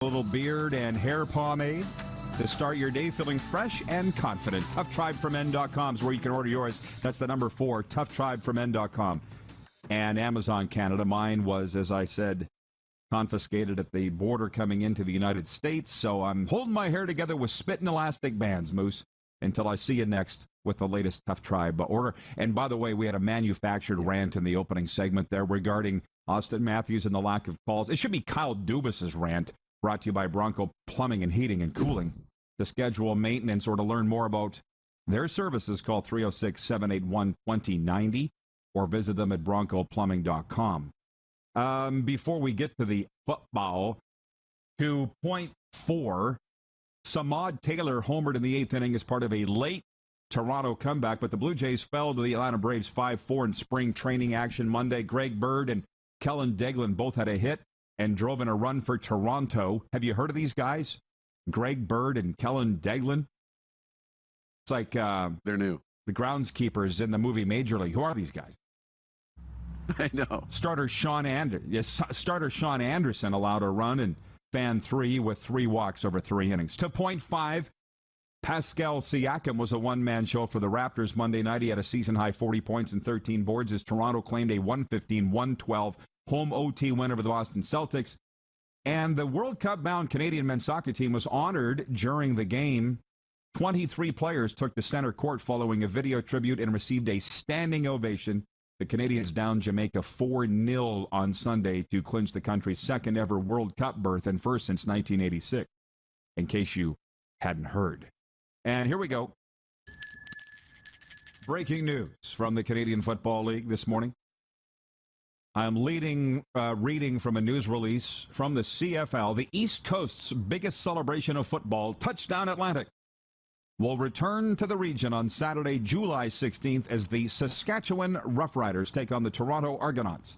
A little beard and hair pomade to start your day feeling fresh and confident. ToughTribeForMen.com is where you can order yours. That's the number 4, ToughTribeForMen.com. And Amazon Canada. Mine was, as I said, confiscated at the border coming into the United States. So I'm holding my hair together with spit and elastic bands, Moose, until I see you next with the latest Tough Tribe order. And by the way, we had a manufactured rant in the opening segment there regarding Austin Matthews and the lack of calls. It should be Kyle Dubas's rant, brought to you by Bronco Plumbing and Heating and Cooling. To schedule maintenance or to learn more about their services, call 306-781-2090 or visit them at broncoplumbing.com. Before we get to the football, to point 4, Samad Taylor homered in the 8th inning as part of a late Toronto comeback, but the Blue Jays fell to the Atlanta Braves 5-4 in spring training action Monday. Greg Bird and Kellen Deglin both had a hit and drove in a run for Toronto. Have you heard of these guys? Greg Bird and Kellen Deglin? It's like they're new. The groundskeepers in the movie Major League. Who are these guys? I know. Starter Sean Anderson allowed a run and fan 3 with 3 walks over 3 innings. To point 5, Pascal Siakam was a one-man show for the Raptors Monday night. He had a season-high 40 points and 13 boards as Toronto claimed a 115-112 home OT win over the Boston Celtics. And the World Cup-bound Canadian men's soccer team was honored during the game. 23 players took to center court following a video tribute and received a standing ovation. The Canadians downed Jamaica 4-0 on Sunday to clinch the country's second-ever World Cup berth and first since 1986, in case you hadn't heard. And here we go. Breaking news from the Canadian Football League this morning. I'm reading from a news release from the CFL. The East Coast's biggest celebration of football, Touchdown Atlantic, will return to the region on Saturday, July 16th, as the Saskatchewan Roughriders take on the Toronto Argonauts.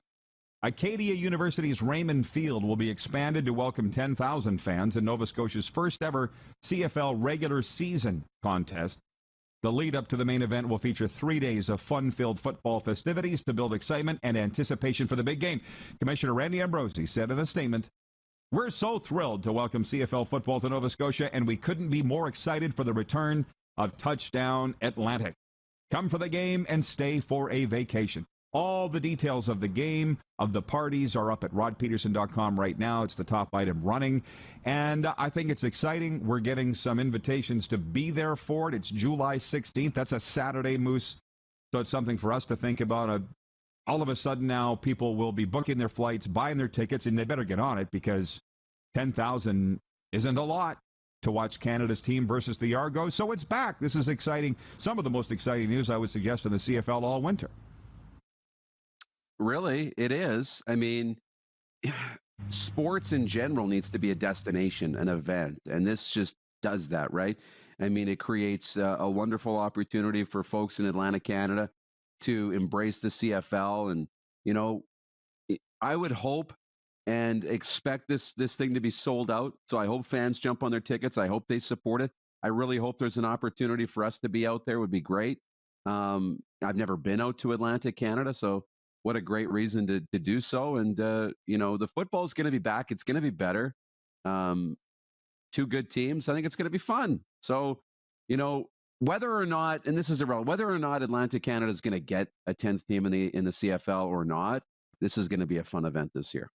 Acadia University's Raymond Field will be expanded to welcome 10,000 fans in Nova Scotia's first ever CFL regular season contest. The lead-up to the main event will feature 3 days of fun-filled football festivities to build excitement and anticipation for the big game. Commissioner Randy Ambrosie said in a statement, "We're so thrilled to welcome CFL football to Nova Scotia, and we couldn't be more excited for the return of Touchdown Atlantic. Come for the game and stay for a vacation." All the details of the game, of the parties, are up at rodpeterson.com right now. It's the top item running. And I think it's exciting. We're getting some invitations to be there for it. It's July 16th. That's a Saturday, Moose. So it's something for us to think about. All of a sudden now, people will be booking their flights, buying their tickets, and they better get on it because 10,000 isn't a lot to watch Canada's team versus the Argos. So it's back. This is exciting. Some of the most exciting news, I would suggest, in the CFL all winter. Really, it is. I mean, sports in general needs to be a destination, an event, and this just does that, right? I mean, it creates a wonderful opportunity for folks in Atlantic Canada to embrace the CFL, and I would hope and expect this thing to be sold out. So I hope fans jump on their tickets. I hope they support it. I really hope there's an opportunity for us to be out there. It would be great. I've never been out to Atlantic Canada, so what a great reason to do so. And, the football is going to be back. It's going to be better. 2 good teams. I think it's going to be fun. So, whether or not, and this is irrelevant, whether or not Atlantic Canada is going to get a 10th team in the CFL or not, this is going to be a fun event this year.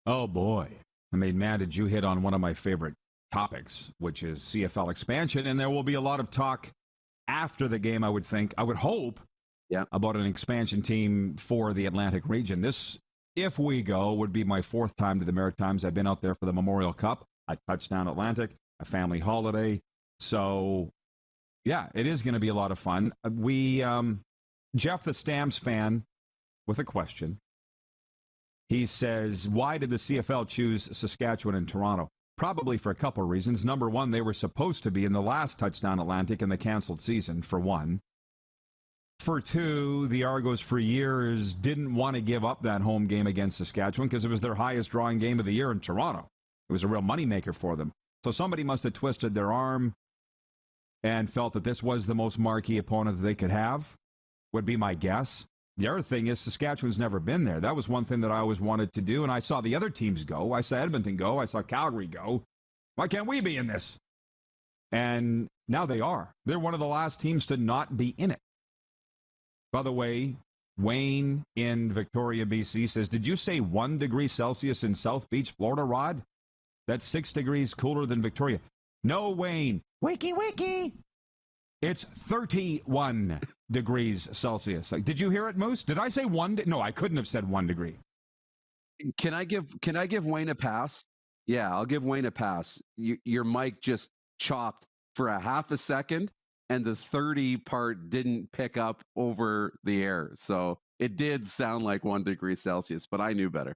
Oh, boy. I mean, man, did you hit on one of my favorite topics, which is CFL expansion. And there will be a lot of talk after the game, I would hope, about an expansion team for the Atlantic region. This, if we go, would be my 4th time to the Maritimes. I've been out there for the Memorial Cup, a Touchdown Atlantic, a family holiday. So, yeah, it is going to be a lot of fun. Jeff, the Stamps fan, with a question. He says, why did the CFL choose Saskatchewan and Toronto? Probably for a couple of reasons. Number one, they were supposed to be in the last Touchdown Atlantic in the canceled season, for one. For 2, the Argos for years didn't want to give up that home game against Saskatchewan because it was their highest drawing game of the year in Toronto. It was a real moneymaker for them. So somebody must have twisted their arm and felt that this was the most marquee opponent that they could have, would be my guess. The other thing is Saskatchewan's never been there. That was one thing that I always wanted to do, and I saw the other teams go. I saw Edmonton go. I saw Calgary go. Why can't we be in this? And now they are. They're one of the last teams to not be in it. By the way, Wayne in Victoria, BC says, did you say 1 degree Celsius in South Beach, Florida, Rod? That's 6 degrees cooler than Victoria. No, Wayne. Wiki, wiki. It's 31 degrees Celsius. Did you hear it, Moose? Did I say 1? No, I couldn't have said 1 degree. Can I give Wayne a pass? Yeah, I'll give Wayne a pass. Your mic just chopped for a half a second, and the 30 part didn't pick up over the air. So it did sound like 1 degree Celsius, but I knew better.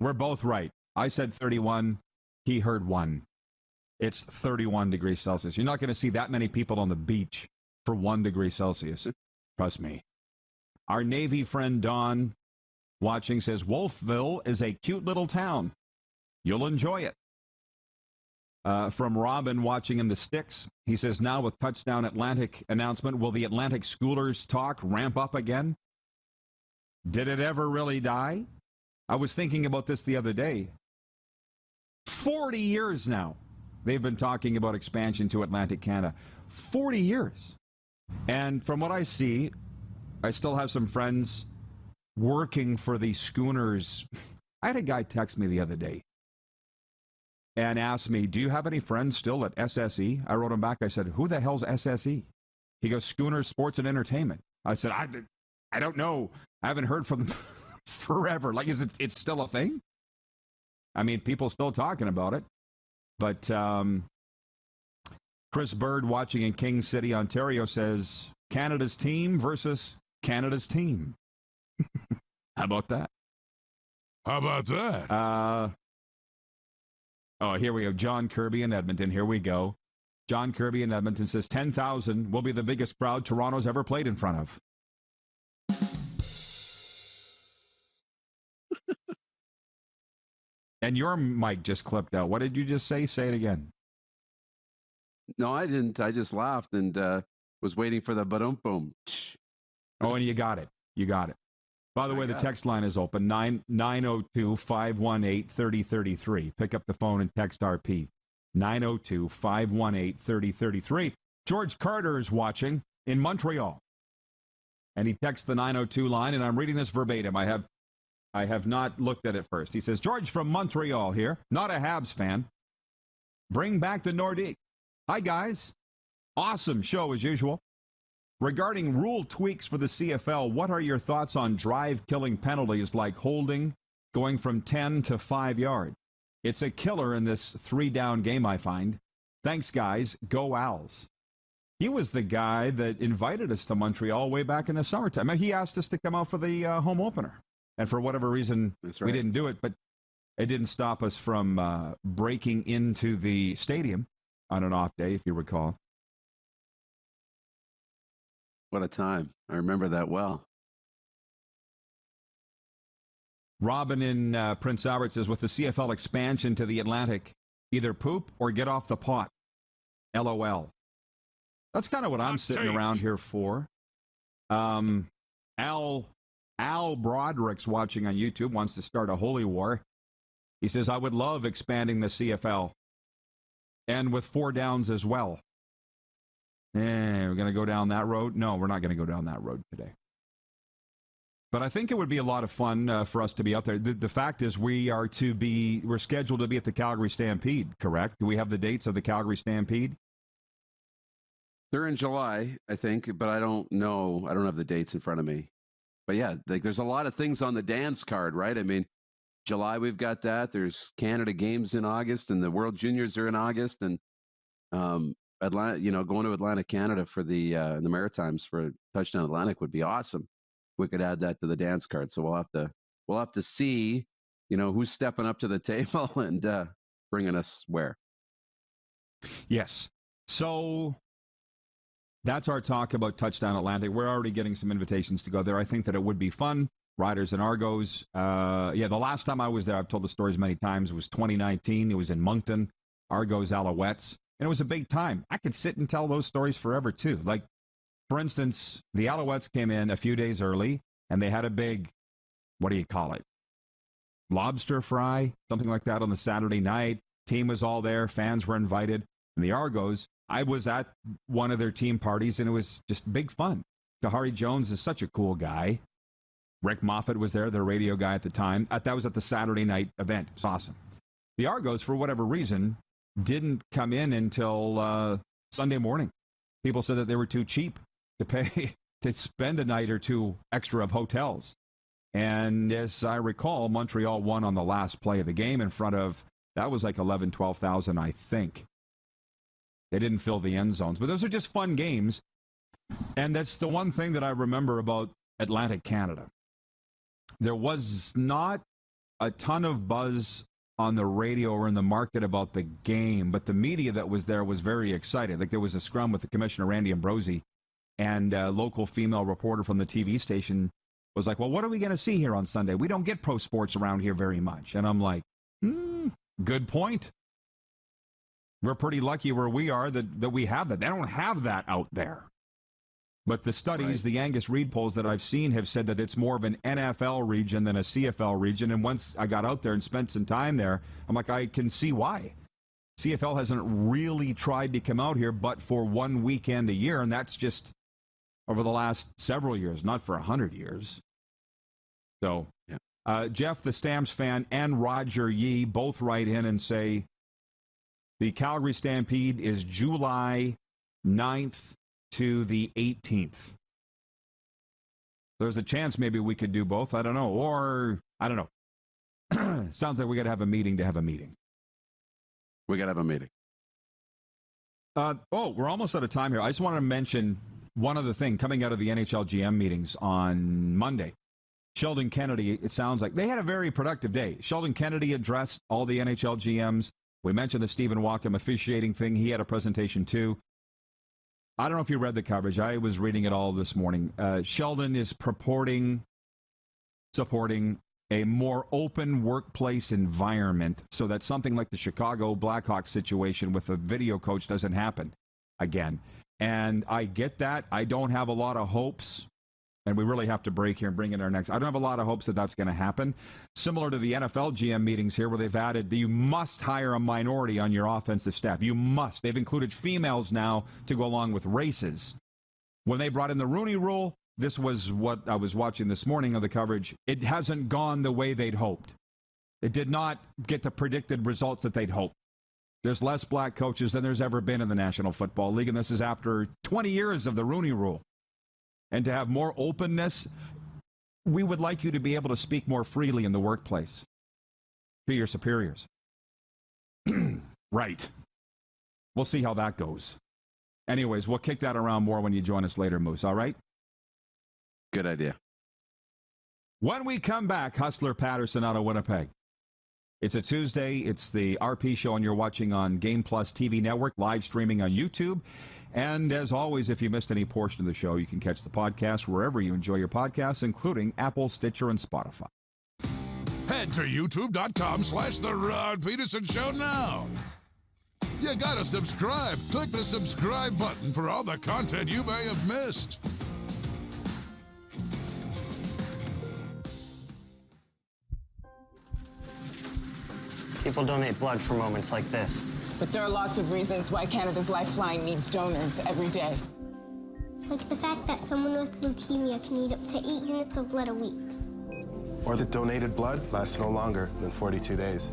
We're both right. I said 31. He heard 1. It's 31 degrees Celsius. You're not going to see that many people on the beach for 1 degree Celsius. Trust me. Our Navy friend Don watching says, Wolfville is a cute little town. You'll enjoy it. From Robin watching in the sticks, he says, now with Touchdown Atlantic announcement, will the Atlantic Schoolers talk ramp up again? Did it ever really die? I was thinking about this the other day. 40 years now. They've been talking about expansion to Atlantic Canada. 40 years. And from what I see, I still have some friends working for the schooners. I had a guy text me the other day and asked me, do you have any friends still at SSE? I wrote him back. I said, who the hell's SSE? He goes, Schooners Sports and Entertainment. I said, I don't know. I haven't heard from them forever. Like, is it's still a thing? I mean, people still talking about it. But Chris Bird watching in King City, Ontario says, Canada's team versus Canada's team. How about that? How about that? Oh, here we go. John Kirby in Edmonton. Here we go. John Kirby in Edmonton says 10,000 will be the biggest crowd Toronto's ever played in front of. And your mic just clipped out. What did you just say? Say it again. No, I didn't. I just laughed and was waiting for the ba-dum boom. Oh, and you got it. You got it. By the way, the text line is open, 902-518-3033. Pick up the phone and text RP, 902-518-3033. George Carter is watching in Montreal, and he texts the 902 line, and I'm reading this verbatim. I have not looked at it first. He says, George from Montreal here, not a Habs fan. Bring back the Nordique. Hi, guys. Awesome show as usual. Regarding rule tweaks for the CFL, what are your thoughts on drive-killing penalties like holding, going from 10 to 5 yards? It's a killer in this 3-down game, I find. Thanks, guys. Go Owls. He was the guy that invited us to Montreal way back in the summertime. He asked us to come out for the home opener. And for whatever reason, we didn't do it. But it didn't stop us from breaking into the stadium on an off day, if you recall. What a time. I remember that well. Robin in Prince Albert says, with the CFL expansion to the Atlantic, either poop or get off the pot. LOL. That's kind of what I'm sitting around here for. Al Broderick's watching on YouTube, wants to start a holy war. He says, I would love expanding the CFL. And with 4 downs as well. We're going to go down that road? No, we're not going to go down that road today. But I think it would be a lot of fun for us to be out there. The fact is we're scheduled to be at the Calgary Stampede, correct? Do we have the dates of the Calgary Stampede? They're in July, I think, but I don't know. I don't have the dates in front of me. But yeah, there's a lot of things on the dance card, right? I mean, July, we've got that. There's Canada Games in August, and the World Juniors are in August, and Atlanta, going to Atlantic Canada for the Maritimes for Touchdown Atlantic would be awesome. We could add that to the dance card. So we'll have to see, who's stepping up to the table and bringing us where. Yes. So that's our talk about Touchdown Atlantic. We're already getting some invitations to go there. I think that it would be fun. Riders and Argos. The last time I was there, I've told the stories many times, was 2019. It was in Moncton, Argos Alouettes. And it was a big time. I could sit and tell those stories forever, too. Like, for instance, the Alouettes came in a few days early. and they had a big, what do you call it? Lobster fry, something like that on the Saturday night. Team was all there. Fans were invited. And the Argos, I was at one of their team parties, and it was just big fun. Kahari Jones is such a cool guy. Rick Moffat was there, their radio guy at the time. That was at the Saturday night event. It was awesome. The Argos, for whatever reason, didn't come in until Sunday morning. People said that they were too cheap to pay to spend a night or two extra of hotels. And as I recall, Montreal won on the last play of the game in front of, that was like 11,000, 12,000, I think. They didn't fill the end zones. But those are just fun games. And that's the one thing that I remember about Atlantic Canada. There was not a ton of buzz on the radio or in the market about the game, but the media that was there was very excited. Like there was a scrum with the Commissioner, Randy Ambrosi, and a local female reporter from the TV station was like, well, what are we going to see here on Sunday? We don't get pro sports around here very much. And I'm like, good point. We're pretty lucky where we are that we have that. They don't have that out there. But the studies, the Angus Reid polls that I've seen have said that it's more of an NFL region than a CFL region. And once I got out there and spent some time there, I'm like, I can see why. CFL hasn't really tried to come out here but for one weekend a year, and that's just over the last several years, not for 100 years. So, Jeff, the Stamps fan, and Roger Yee both write in and say the Calgary Stampede is July 9th to the 18th. There's a chance maybe we could do both. I don't know. Or, I don't know. Sounds like we got to have a meeting to have a meeting. We got to have a meeting. We're almost out of time here. I just want to mention one other thing coming out of the NHL GM meetings on Monday. Sheldon Kennedy, it sounds like they had a very productive day. Sheldon Kennedy addressed all the NHL GMs. We mentioned the Stephen Walkham officiating thing. He had a presentation too. I don't know if you read the coverage. I was reading it all this morning. Sheldon is supporting a more open workplace environment so that something like the Chicago Blackhawks situation with a video coach doesn't happen again. And I get that. I don't have a lot of hopes, and we really have to break here and bring in our next. I don't have a lot of hopes that that's going to happen. Similar to the NFL GM meetings here where they've added that you must hire a minority on your offensive staff. You must. They've included females now to go along with races. When they brought in the Rooney Rule, this was what I was watching this morning of the coverage. It hasn't gone the way they'd hoped. It did not get the predicted results that they'd hoped. There's less black coaches than there's ever been in the National Football League, and this is after 20 years of the Rooney Rule. And to have more openness, we would like you to be able to speak more freely in the workplace to your superiors. Right. We'll see how that goes. Anyways, we'll kick that around more when you join us later, Moose, all right? Good idea. When we come back, Hustler Patterson out of Winnipeg. It's a Tuesday. It's the RP show, and you're watching on Game Plus TV Network, live streaming on YouTube. And as always, if you missed any portion of the show, you can catch the podcast wherever you enjoy your podcasts, including Apple, Stitcher, and Spotify. Head to youtube.com/The Rod Pedersen Show now. You gotta subscribe. Click the subscribe button for all the content you may have missed. People donate blood for moments like this. But there are lots of reasons why Canada's Lifeline needs donors every day. Like the fact that someone with leukemia can need up to 8 units of blood a week. Or that donated blood lasts no longer than 42 days.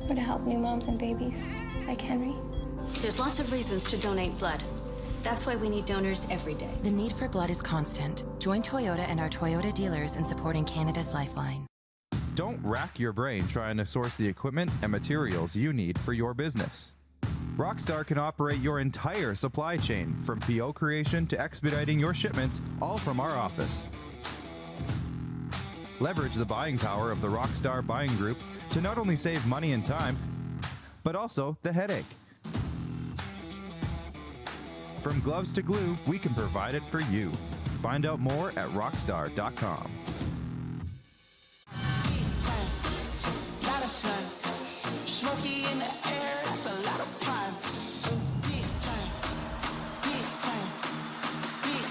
Or to help new moms and babies, like Henry. There's lots of reasons to donate blood. That's why we need donors every day. The need for blood is constant. Join Toyota and our Toyota dealers in supporting Canada's Lifeline. Don't rack your brain trying to source the equipment and materials you need for your business. Rockstar can operate your entire supply chain, from PO creation to expediting your shipments, all from our office. Leverage the buying power of the Rockstar buying group to not only save money and time, but also the headache. From gloves to glue, we can provide it for you. Find out more at rockstar.com. Smoky in the air, it's a lot of pine. Big time, big time, big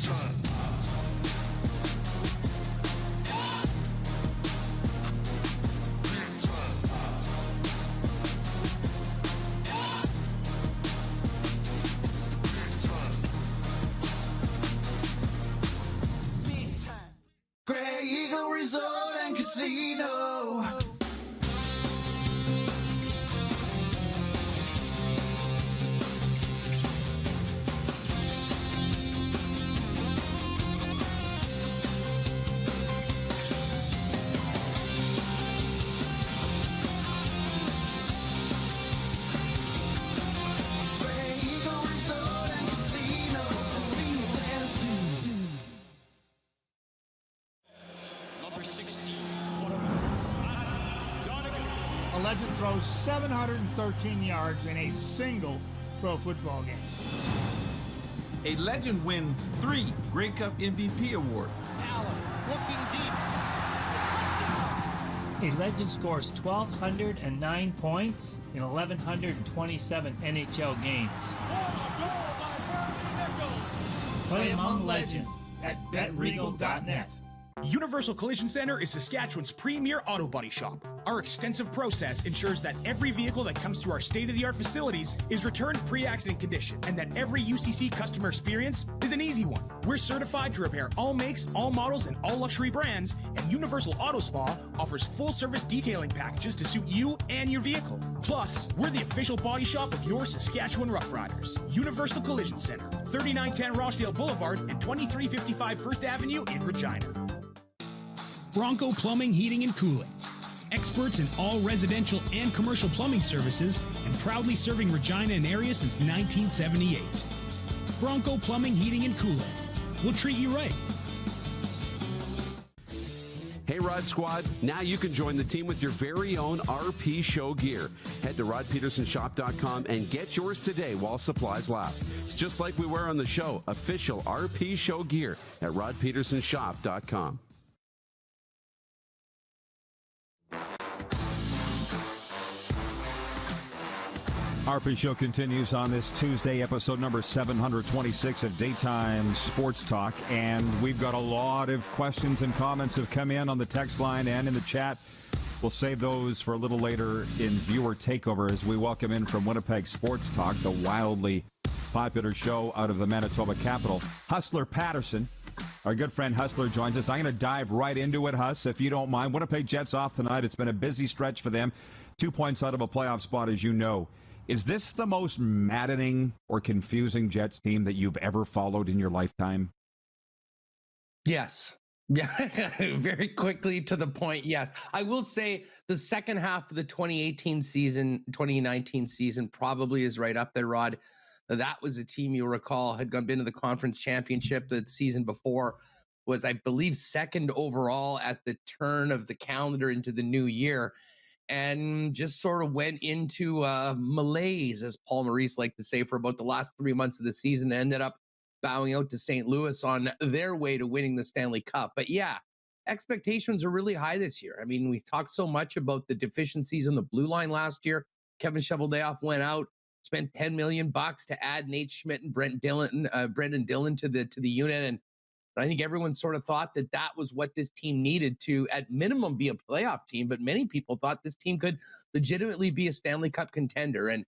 time. casino. A legend throws 713 yards in a single pro football game. A legend wins 3 Grey Cup MVP awards. Allen looking deep. A legend scores 1,209 points in 1,127 NHL games. Play among legends at betregal.net. Universal Collision Center is Saskatchewan's premier auto body shop. Our extensive process ensures that every vehicle that comes through our state-of-the-art facilities is returned pre-accident condition, and that every UCC customer experience is an easy one. We're certified to repair all makes, all models, and all luxury brands, and Universal Auto Spa offers full-service detailing packages to suit you and your vehicle. Plus, we're the official body shop of your Saskatchewan Roughriders. Universal Collision Center, 3910 Rochdale Boulevard and 2355 First Avenue in Regina. Bronco Plumbing, Heating, and Cooling. Experts in all residential and commercial plumbing services and proudly serving Regina and area since 1978. Bronco Plumbing, Heating, and Cooling. We'll treat you right. Hey, Rod Squad, now you can join the team with your very own RP Show gear. Head to rodpetersonshop.com and get yours today while supplies last. It's just like we wear on the show, official RP Show gear at rodpetersonshop.com. RP Show continues on this Tuesday, episode number 726 of Daytime Sports Talk. And we've got a lot of questions and comments have come in on the text line and in the chat. We'll save those for a little later in Viewer Takeover as we welcome in from Winnipeg Sports Talk, the wildly popular show out of the Manitoba capital. Hustler Patterson, our good friend Hustler, joins us. I'm going to dive right into it, Huss, if you don't mind. Winnipeg Jets off tonight. It's been a busy stretch for them. 2 points out of a playoff spot, as you know. Is this the most maddening or confusing Jets team that you've ever followed in your lifetime? Yes. Yeah, very quickly to the point. Yes. I will say the second half of the 2019 season probably is right up there, Rod. That was a team you'll recall had been to the conference championship the season before, was, I believe, second overall at the turn of the calendar into the new year. And just sort of went into malaise, as Paul Maurice liked to say, for about the last 3 months of the season. Ended up bowing out to St. Louis on their way to winning the Stanley Cup. But yeah, expectations are really high this year. I mean, we talked so much about the deficiencies in the blue line last year. Kevin Cheveldayoff went out, spent $10 million to add Nate Schmidt and Brendan Dillon to the unit, and I think everyone sort of thought that that was what this team needed to, at minimum, be a playoff team. But many people thought this team could legitimately be a Stanley Cup contender. And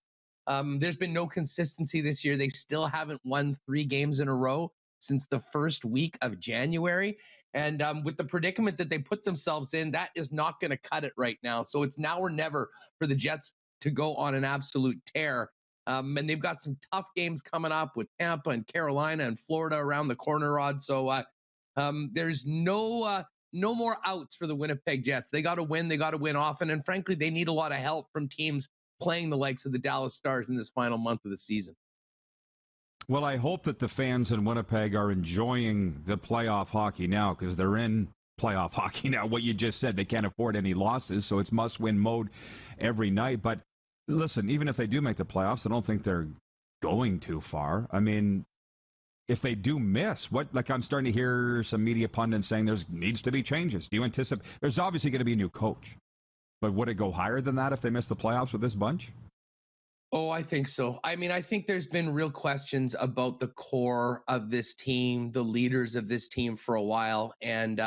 there's been no consistency this year. They still haven't won 3 games in a row since the first week of January. And with the predicament that they put themselves in, that is not going to cut it right now. So it's now or never for the Jets to go on an absolute tear. And they've got some tough games coming up with Tampa and Carolina and Florida around the corner, Rod. So there's no more outs for the Winnipeg Jets. They got to win. They got to win often. And frankly, they need a lot of help from teams playing the likes of the Dallas Stars in this final month of the season. Well, I hope that the fans in Winnipeg are enjoying the playoff hockey now, because they're in playoff hockey now. What you just said, they can't afford any losses, so it's must-win mode every night. But listen, even if they do make the playoffs, I don't think they're going too far. I mean, if they do miss, I'm starting to hear some media pundits saying needs to be changes. Do you anticipate? There's obviously going to be a new coach, but would it go higher than that if they miss the playoffs with this bunch? Oh, I think so. I mean, I think there's been real questions about the core of this team, the leaders of this team for a while. And,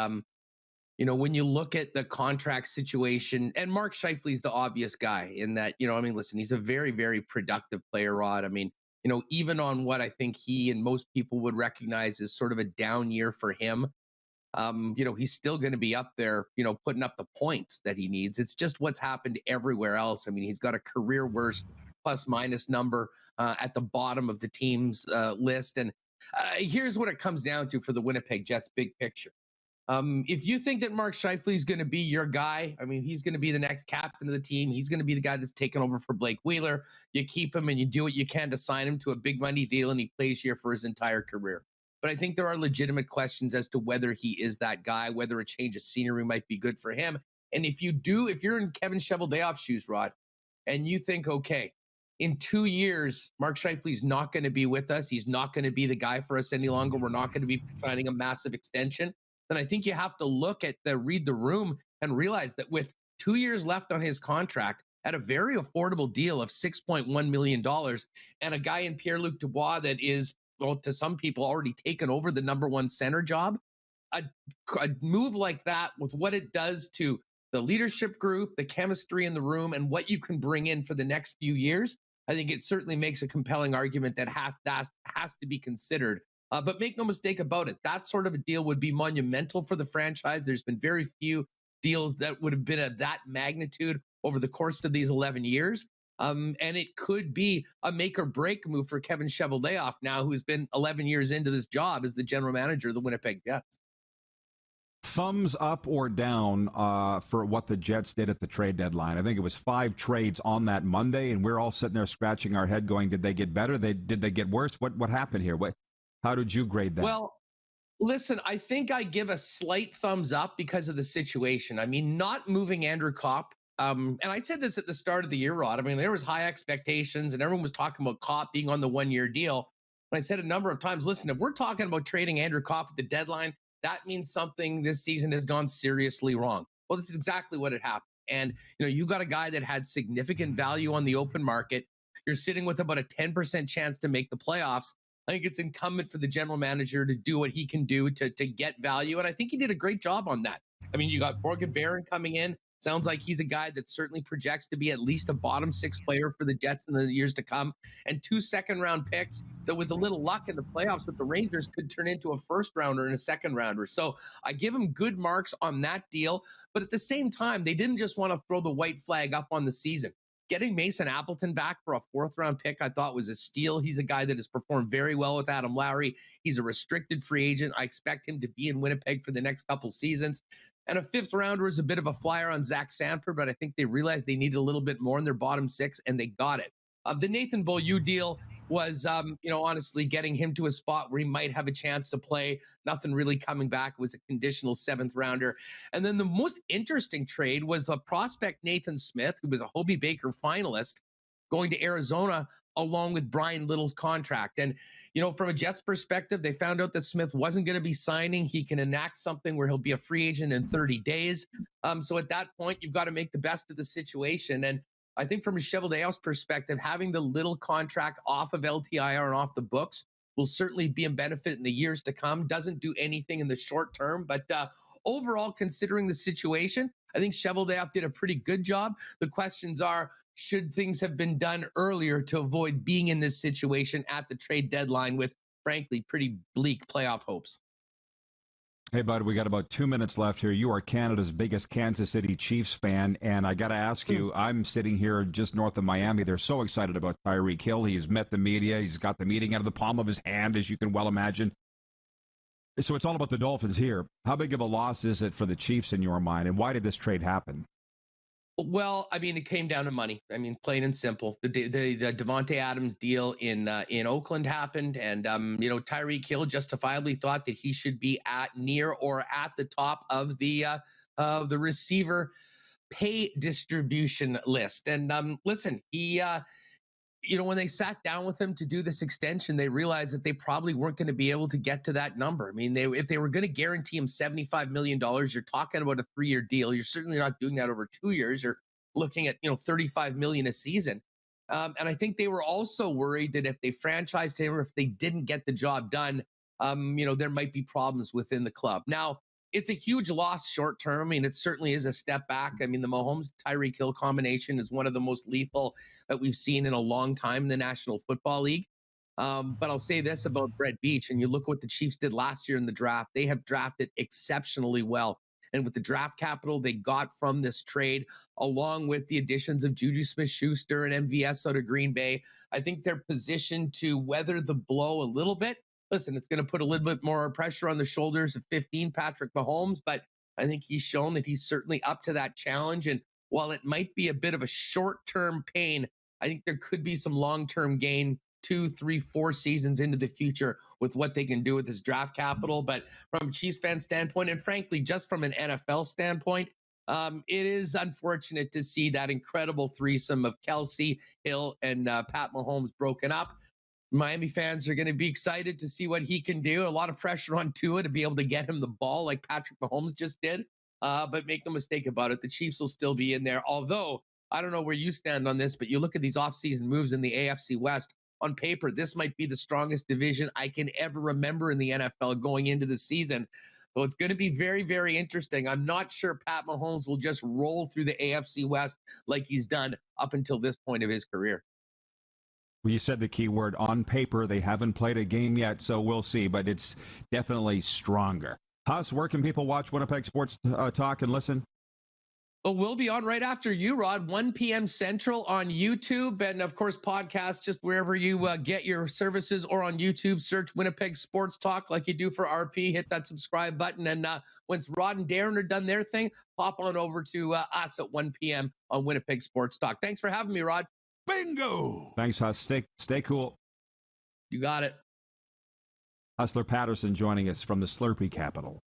when you look at the contract situation, and Mark Scheifele's the obvious guy in that, listen, he's a very, very productive player, Rod. I mean, even on what I think he and most people would recognize as sort of a down year for him, He's still going to be up there, putting up the points that he needs. It's just what's happened everywhere else. I mean, he's got a career worst plus minus number at the bottom of the team's list. And here's what it comes down to for the Winnipeg Jets big picture. If you think that Mark Scheifele is going to be your guy, I mean, he's going to be the next captain of the team. He's going to be the guy that's taken over for Blake Wheeler. You keep him and you do what you can to sign him to a big money deal, and he plays here for his entire career. But I think there are legitimate questions as to whether he is that guy, whether a change of scenery might be good for him. And if you're in Kevin Cheveldayoff's shoes, Rod, and you think, okay, in 2 years, Mark Scheifele's not going to be with us. He's not going to be the guy for us any longer. We're not going to be signing a massive extension. Then I think you have to look at read the room and realize that with 2 years left on his contract at a very affordable deal of $6.1 million and a guy in Pierre-Luc Dubois that is, well, to some people already taken over the number one center job, a move like that with what it does to the leadership group, the chemistry in the room, and what you can bring in for the next few years, I think it certainly makes a compelling argument that has to be considered. But make no mistake about it, that sort of a deal would be monumental for the franchise. There's been very few deals that would have been of that magnitude over the course of these 11 years. And it could be a make or break move for Kevin Cheveldayoff now, who's been 11 years into this job as the general manager of the Winnipeg Jets. Thumbs up or down for what the Jets did at the trade deadline? I think it was 5 trades on that Monday, and we're all sitting there scratching our head going, did they get better? Did they get worse? What happened here? How did you grade that? Well, listen, I think I give a slight thumbs up because of the situation. I mean, not moving Andrew Kopp. And I said this at the start of the year, Rod. I mean, there was high expectations and everyone was talking about Kopp being on the 1-year deal. And I said a number of times, listen, if we're talking about trading Andrew Kopp at the deadline, that means something this season has gone seriously wrong. Well, this is exactly what had happened. And, you got a guy that had significant value on the open market. You're sitting with about a 10% chance to make the playoffs. I think it's incumbent for the general manager to do what he can do to get value. And I think he did a great job on that. I mean, you got Morgan Barron coming in. Sounds like he's a guy that certainly projects to be at least a bottom 6 player for the Jets in the years to come. And 2 second-round picks that with a little luck in the playoffs with the Rangers could turn into a first-rounder and a second-rounder. So I give him good marks on that deal. But at the same time, they didn't just want to throw the white flag up on the season. Getting Mason Appleton back for a 4th-round pick, I thought was a steal. He's a guy that has performed very well with Adam Lowry. He's a restricted free agent. I expect him to be in Winnipeg for the next couple seasons. And a 5th-rounder is a bit of a flyer on Zach Sanford, but I think they realized they needed a little bit more in their bottom 6, and they got it. The Nathan Beaulieu deal was, honestly, getting him to a spot where he might have a chance to play. Nothing really coming back. It was a conditional 7th-rounder. And then the most interesting trade was the prospect Nathan Smith, who was a Hobey Baker finalist, going to Arizona along with Brian Little's contract. And, from a Jets perspective, they found out that Smith wasn't going to be signing. He can enact something where he'll be a free agent in 30 days. So at that point, you've got to make the best of the situation. And I think from a Cheveldayoff's perspective, having the Little contract off of LTIR and off the books will certainly be a benefit in the years to come. Doesn't do anything in the short term, but overall, considering the situation, I think Cheveldayoff did a pretty good job. The questions are, should things have been done earlier to avoid being in this situation at the trade deadline with, frankly, pretty bleak playoff hopes? Hey, bud, we got about 2 minutes left here. You are Canada's biggest Kansas City Chiefs fan, and I got to ask you, I'm sitting here just north of Miami. They're so excited about Tyreek Hill. He's met the media. He's got the meeting out of the palm of his hand, as you can well imagine. So it's all about the Dolphins here. How big of a loss is it for the Chiefs in your mind, and why did this trade happen? Well, I mean, it came down to money. I mean, plain and simple. The Devontae Adams deal in Oakland happened, and Tyreek Hill justifiably thought that he should be near or at the top of the receiver pay distribution list. And listen, he when they sat down with him to do this extension, they realized that they probably weren't going to be able to get to that number. I mean, if they were going to guarantee him $75 million, you're talking about a 3-year deal. You're certainly not doing that over 2 years. You're looking at, $35 million a season. And I think they were also worried that if they franchised him or if they didn't get the job done, there might be problems within the club. Now, it's a huge loss short term. I mean, it certainly is a step back. I mean, the Mahomes-Tyreek Hill combination is one of the most lethal that we've seen in a long time in the National Football League. But I'll say this about Brett Beach, and you look what the Chiefs did last year in the draft. They have drafted exceptionally well. And with the draft capital they got from this trade, along with the additions of Juju Smith-Schuster and MVS out of Green Bay, I think they're positioned to weather the blow a little bit. Listen, it's going to put a little bit more pressure on the shoulders of 15 Patrick Mahomes, but I think he's shown that he's certainly up to that challenge. And while it might be a bit of a short-term pain, I think there could be some long-term gain 2, 3, 4 seasons into the future with what they can do with this draft capital. But from a Chiefs fan standpoint, and frankly, just from an NFL standpoint, it is unfortunate to see that incredible threesome of Kelsey, Hill, and Pat Mahomes broken up. Miami fans are going to be excited to see what he can do. A lot of pressure on Tua to be able to get him the ball like Patrick Mahomes just did. But make no mistake about it, the Chiefs will still be in there. Although, I don't know where you stand on this, but you look at these offseason moves in the AFC West. On paper, this might be the strongest division I can ever remember in the NFL going into the season. So it's going to be very, very interesting. I'm not sure Pat Mahomes will just roll through the AFC West like he's done up until this point of his career. Well, you said the key word, on paper. They haven't played a game yet, so we'll see, but it's definitely stronger. Huss, where can people watch Winnipeg Sports Talk and listen? Well, we'll be on right after you, Rod, 1 p.m. Central on YouTube. And, of course, podcast just wherever you get your services, or on YouTube, search Winnipeg Sports Talk like you do for RP. Hit that subscribe button. And once Rod and Darren are done their thing, pop on over to us at 1 p.m. on Winnipeg Sports Talk. Thanks for having me, Rod. Bingo! Thanks, Huss. Stay cool. You got it. Hustler Patterson joining us from the Slurpee capital.